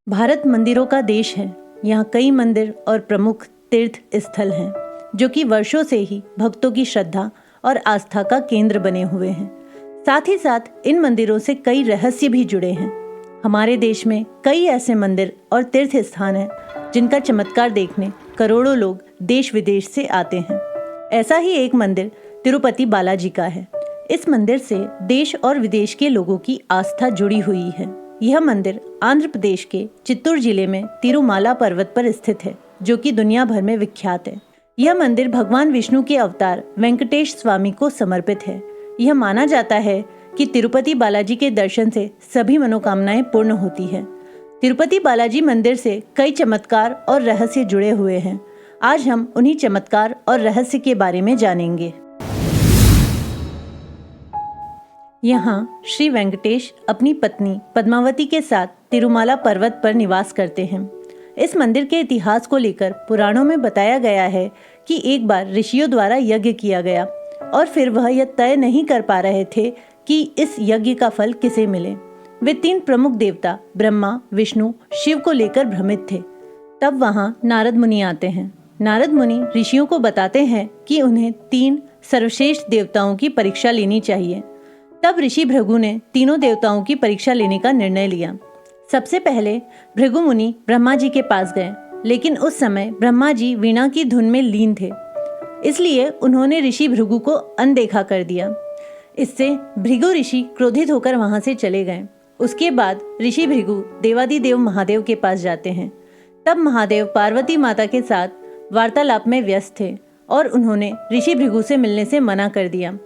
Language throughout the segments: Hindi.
भारत मंदिरों का देश है। यहाँ कई मंदिर और प्रमुख तीर्थ स्थल हैं जो कि वर्षों से ही भक्तों की श्रद्धा और आस्था का केंद्र बने हुए हैं। साथ ही साथ इन मंदिरों से कई रहस्य भी जुड़े हैं। हमारे देश में कई ऐसे मंदिर और तीर्थ स्थान हैं जिनका चमत्कार देखने करोड़ों लोग देश विदेश से आते हैं। ऐसा ही एक मंदिर तिरुपति बालाजी का है। इस मंदिर से देश और विदेश के लोगों की आस्था जुड़ी हुई है। यह मंदिर आंध्र प्रदेश के चित्तूर जिले में तिरुमाला पर्वत पर स्थित है, जो कि दुनिया भर में विख्यात है। यह मंदिर भगवान विष्णु के अवतार वेंकटेश स्वामी को समर्पित है। यह माना जाता है कि तिरुपति बालाजी के दर्शन से सभी मनोकामनाएं पूर्ण होती है। तिरुपति बालाजी मंदिर से कई चमत्कार और रहस्य जुड़े हुए हैं। आज हम उन्हीं चमत्कार और रहस्य के बारे में जानेंगे। यहाँ श्री वेंकटेश अपनी पत्नी पद्मावती के साथ तिरुमाला पर्वत पर निवास करते हैं। इस मंदिर के इतिहास को लेकर पुराणों में बताया गया है कि एक बार ऋषियों द्वारा यज्ञ किया गया और फिर वह यह तय नहीं कर पा रहे थे कि इस यज्ञ का फल किसे मिले। वे 3 प्रमुख देवता ब्रह्मा, विष्णु, शिव को लेकर भ्रमित थे। तब वहाँ नारद मुनि आते हैं। नारद मुनि ऋषियों को बताते हैं कि उन्हें 3 सर्वश्रेष्ठ देवताओं की परीक्षा लेनी चाहिए। तब ऋषि भृगु ने तीनों देवताओं की परीक्षा लेने का निर्णय लिया। सबसे पहले भृगु मुनि ब्रह्मा जी के पास गए, लेकिन उस समय ब्रह्मा जी वीणा की धुन में लीन थे, इसलिए उन्होंने ऋषि भृगु को अनदेखा कर दिया। इससे भृगु ऋषि क्रोधित होकर वहां से चले गए। उसके बाद ऋषि भृगु देवादिदेव महादेव के पास जाते हैं। तब महादेव पार्वती माता के साथ वार्तालाप में व्यस्त थे और उन्होंने ऋषि भृगु से मिलने से मना कर दिया।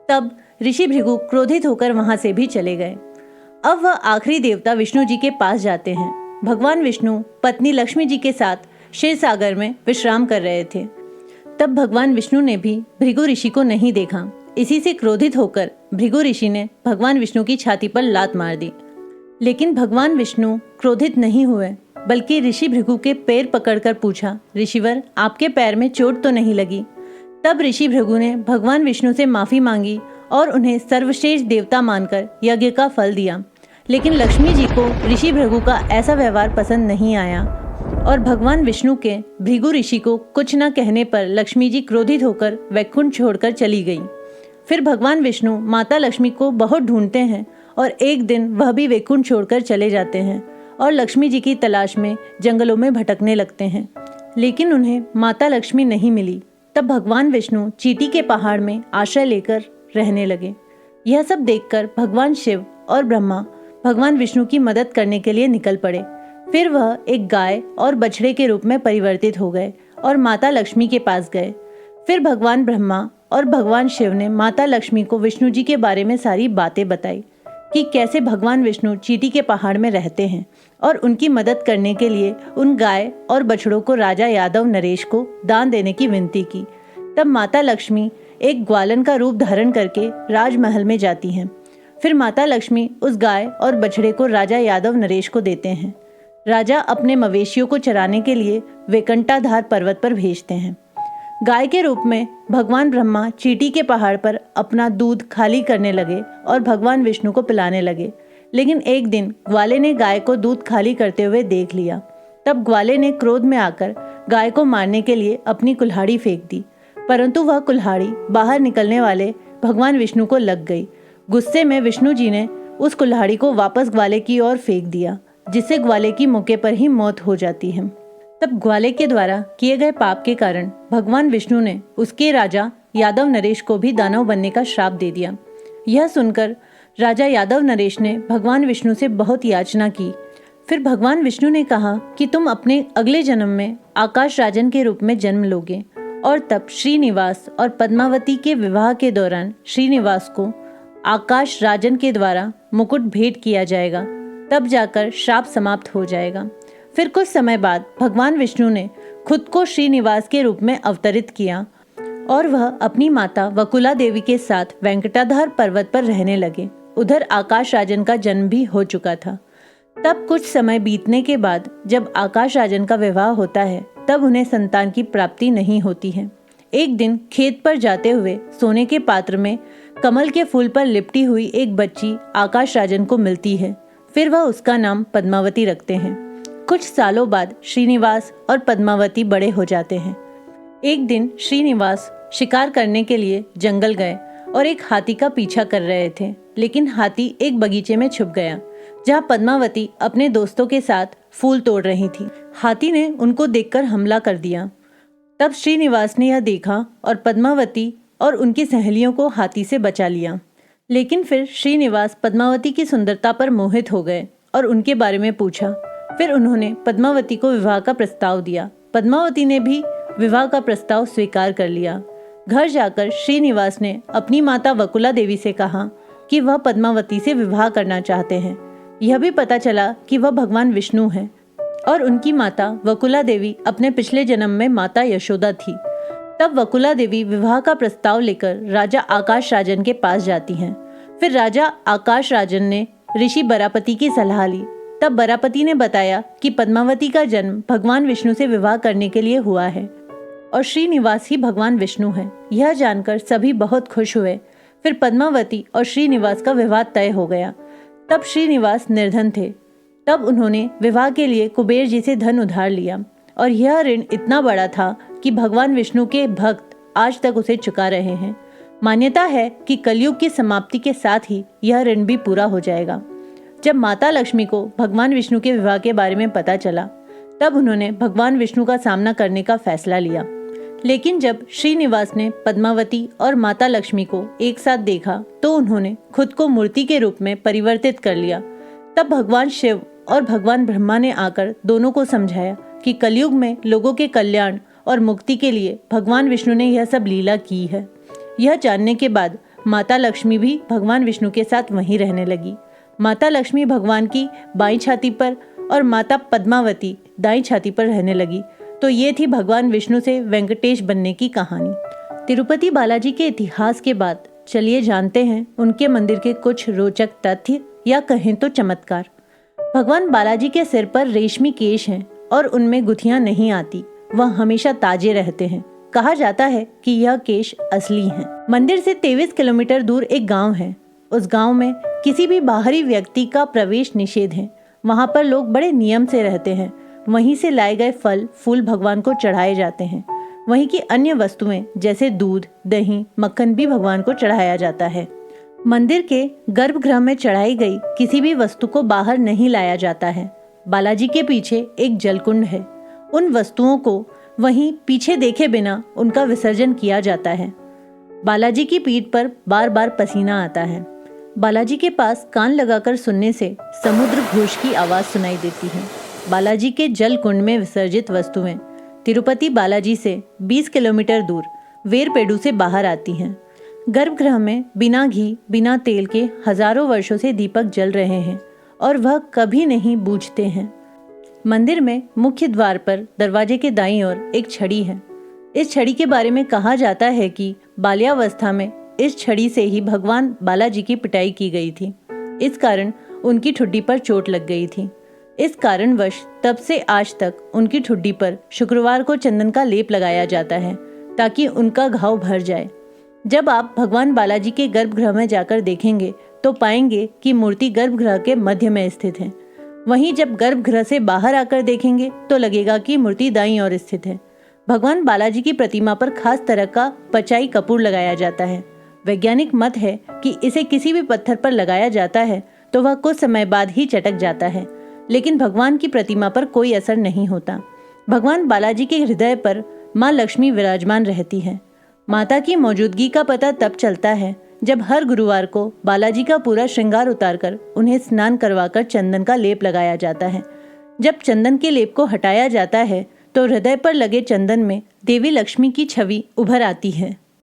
तब ऋषि भृगु क्रोधित होकर वहां से भी चले गए। अब वह आखिरी देवता विष्णु जी के पास जाते हैं। भगवान विष्णु पत्नी लक्ष्मी जी के साथ क्षीर सागर में विश्राम कर रहे थे। तब भगवान विष्णु ने भी भृगु ऋषि को नहीं देखा। इसी से क्रोधित होकर भृगु ऋषि ने भगवान विष्णु की छाती पर लात मार दी। लेकिन भगवान विष्णु क्रोधित नहीं हुए, बल्कि ऋषि भृगु के पैर पकड़कर पूछा, ऋषिवर, आपके पैर में चोट तो नहीं लगी? तब ऋषि भृगु ने भगवान विष्णु से माफी मांगी और उन्हें सर्वश्रेष्ठ देवता मानकर यज्ञ का फल दिया। लेकिन लक्ष्मी जी को ऋषि भृगु का ऐसा व्यवहार पसंद नहीं आया और भगवान विष्णु के भृगु ऋषि को कुछ न कहने पर लक्ष्मी जी क्रोधित होकर वैकुंठ छोड़कर चली गई। फिर भगवान विष्णु माता लक्ष्मी को बहुत ढूंढते हैं और एक दिन वह भी वैकुंठ छोड़कर चले जाते हैं और लक्ष्मी जी की तलाश में जंगलों में भटकने लगते हैं, लेकिन उन्हें माता लक्ष्मी नहीं मिली। तब भगवान विष्णु चीटी के पहाड़ में आश्रय लेकर रहने लगे। यह सब देखकर भगवान शिव और ब्रह्मा भगवान विष्णु की मदद करने के लिए निकल पड़े। फिर वह एक गाय और बछड़े के रूप में परिवर्तित हो गए और माता लक्ष्मी के पास गए। फिर भगवान ब्रह्मा और भगवान शिव ने माता लक्ष्मी को विष्णु जी के बारे में सारी बातें बताई कि कैसे भगवान विष्णु चीटी के पहाड़ में रहते हैं और उनकी मदद करने के लिए उन गाय और बछड़ों को राजा यादव नरेश को दान देने की विनती की। तब माता लक्ष्मी एक ग्वालन का रूप धारण करके राजमहल में जाती हैं। फिर माता लक्ष्मी उस गाय और बछड़े को राजा यादव नरेश को देते हैं। राजा अपने मवेशियों को चराने के लिए वेकंटाधार पर्वत पर भेजते हैं। गाय के रूप में भगवान ब्रह्मा चीटी के पहाड़ पर अपना दूध खाली करने लगे और भगवान विष्णु को पिलाने लगे। लेकिन एक दिन ग्वाले ने गाय को दूध खाली करते हुए देख लिया। तब ग्वाले ने क्रोध में आकर गाय को मारने के लिए अपनी कुल्हाड़ी फेंक दी, परंतु वह कुल्हाड़ी बाहर निकलने वाले भगवान विष्णु को लग गई। गुस्से में विष्णु जी ने उस कुल्हाड़ी को वापस ग्वाले की ओर फेंक दिया, जिससे ग्वाले की मौके पर ही मौत हो जाती है। तब ग्वाले के द्वारा किए गए पाप के कारण भगवान विष्णु ने उसके राजा यादव नरेश को भी दानव बनने का श्राप दे दिया। यह सुनकर राजा यादव नरेश ने भगवान विष्णु से बहुत याचना की। फिर भगवान विष्णु ने कहा कि तुम अपने अगले जन्म में आकाश राजन के रूप में जन्म लोगे और तब श्रीनिवास और पद्मावती के विवाह के दौरान श्रीनिवास को आकाश राजन के द्वारा मुकुट भेंट किया जाएगा। तब जाकर श्राप समाप्त हो जाएगा। फिर कुछ समय बाद भगवान विष्णु ने खुद को श्रीनिवास के रूप में अवतरित किया और वह अपनी माता वकुला देवी के साथ वेंकटाधार पर्वत पर रहने लगे। उधर आकाश राजन का जन्म भी हो चुका था। तब कुछ समय बीतने के बाद जब आकाश राजन का विवाह होता है, तब उन्हें संतान की प्राप्ति नहीं होती है। एक दिन खेत पर जाते हुए सोने के पात्र में कमल के फूल पर लिपटी हुई एक बच्ची आकाश राजन को मिलती है। फिर वह उसका नाम पद्मावती रखते हैं। कुछ सालों बाद श्रीनिवास और पद्मावती बड़े हो जाते हैं। एक दिन श्रीनिवास शिकार करने के लिए जंगल गए और एक हाथी का पीछा कर रहे थे, लेकिन हाथी एक बगीचे में छुप गया जहां पद्मावती अपने दोस्तों के साथ फूल तोड़ रही थी। हाथी ने उनको देखकर हमला कर दिया। तब श्रीनिवास ने यह देखा और पद्मावती और उनकी सहेलियों को हाथी से बचा लिया। लेकिन फिर श्रीनिवास पद्मावती की सुंदरता पर मोहित हो गए और उनके बारे में पूछा। फिर उन्होंने पद्मावती को विवाह का प्रस्ताव दिया। पद्मावती ने भी विवाह का प्रस्ताव स्वीकार कर लिया। घर जाकर श्रीनिवास ने अपनी माता वकुला देवी से कहा कि वह पद्मावती से विवाह करना चाहते हैं। यह भी पता चला कि वह भगवान विष्णु हैं और उनकी माता वकुला देवी अपने पिछले जन्म में माता यशोदा थी। तब वकुला देवी विवाह का प्रस्ताव लेकर राजा आकाश राजन के पास जाती हैं। फिर राजा आकाश राजन ने ऋषि बरापति की सलाह ली। तब बरापति ने बताया कि पद्मावती का जन्म भगवान विष्णु से विवाह करने के लिए हुआ है और श्रीनिवास ही भगवान विष्णु हैं। यह जानकर सभी बहुत खुश हुए। फिर पद्मावती और श्रीनिवास का विवाह तय हो गया। तब श्रीनिवास निर्धन थे। तब उन्होंने विवाह के लिए कुबेर जी से धन उधार लिया और यह ऋण इतना बड़ा था कि भगवान विष्णु के भक्त आज तक उसे चुका रहे हैं। मान्यता है कि कलयुग की समाप्ति के साथ ही यह ऋण भी पूरा हो जाएगा। जब माता लक्ष्मी को भगवान विष्णु के विवाह के बारे में पता चला, तब उन्होंने भगवान विष्णु का सामना करने का फैसला लिया। लेकिन जब श्रीनिवास ने पद्मावती और माता लक्ष्मी को एक साथ देखा तो उन्होंने खुद को मूर्ति के रूप में परिवर्तित कर लिया। तब भगवान शिव और भगवान ब्रह्मा ने आकर दोनों को समझाया कि कलयुग में लोगों के कल्याण और मुक्ति के लिए भगवान विष्णु ने यह सब लीला की है। यह जानने के बाद माता लक्ष्मी भी भगवान विष्णु के साथ वहीं रहने लगी। माता लक्ष्मी भगवान की बाईं छाती पर और माता पद्मावती दाईं छाती पर रहने लगी। तो ये थी भगवान विष्णु से वेंकटेश बनने की कहानी। तिरुपति बालाजी के इतिहास के बाद चलिए जानते हैं उनके मंदिर के कुछ रोचक तथ्य या कहें तो चमत्कार। भगवान बालाजी के सिर पर रेशमी केश हैं और उनमें गुथियां नहीं आती। वह हमेशा ताजे रहते हैं। कहा जाता है कि यह केश असली हैं। मंदिर से 23 किलोमीटर दूर एक गांव है। उस गांव में किसी भी बाहरी व्यक्ति का प्रवेश निषेध है। वहां पर लोग बड़े नियम से रहते हैं। वहीं से लाए गए फल फूल भगवान को चढ़ाए जाते हैं। वहीं की अन्य वस्तुएं जैसे दूध, दही, मक्खन भी भगवान को चढ़ाया जाता है। मंदिर के गर्भगृह में चढ़ाई गई किसी भी वस्तु को बाहर नहीं लाया जाता है। बालाजी के पीछे एक जलकुंड है। उन वस्तुओं को वहीं पीछे देखे बिना उनका विसर्जन किया जाता है। बालाजी की पीठ पर बार बार पसीना आता है। बालाजी के पास कान लगाकर सुनने से समुद्र घोष की आवाज सुनाई देती है। बालाजी के जल कुंड में विसर्जित वस्तुएं तिरुपति बालाजी से 20 किलोमीटर दूर वेरपेडु से बाहर आती हैं। गर्भगृह में बिना घी बिना तेल के हजारों वर्षों से दीपक जल रहे हैं और वह कभी नहीं बुझते हैं। मंदिर में मुख्य द्वार पर दरवाजे के दाईं ओर एक छड़ी है। इस छड़ी के बारे में कहा जाता है कि बाल्यावस्था में इस छड़ी से ही भगवान बालाजी की पिटाई की गई थी। इस कारण उनकी ठुड्डी पर चोट लग गई थी। इस कारणवश तब से आज तक उनकी ठुड्डी पर शुक्रवार को चंदन का लेप लगाया जाता है ताकि उनका घाव भर जाए। जब आप भगवान बालाजी के गर्भगृह में जाकर देखेंगे तो पाएंगे कि मूर्ति गर्भगृह के मध्य में स्थित है। वहीं जब गर्भगृह से बाहर आकर देखेंगे तो लगेगा कि मूर्ति दाईं ओर स्थित है। भगवान बालाजी की प्रतिमा पर खास तरह का पचाई कपूर लगाया जाता है। वैज्ञानिक मत है कि इसे किसी भी पत्थर पर लगाया जाता है तो वह कुछ समय बाद ही चटक जाता है, लेकिन भगवान की प्रतिमा पर कोई असर नहीं होता। भगवान बालाजी के हृदय पर माँ लक्ष्मी विराजमान रहती है। माता की मौजूदगी का पता तब चलता है जब हर गुरुवार को बालाजी का पूरा श्रृंगार उतारकर उन्हें स्नान करवाकर चंदन का लेप लगाया जाता है। जब चंदन के लेप को हटाया जाता है तो हृदय पर लगे चंदन में देवी लक्ष्मी की छवि उभर आती है।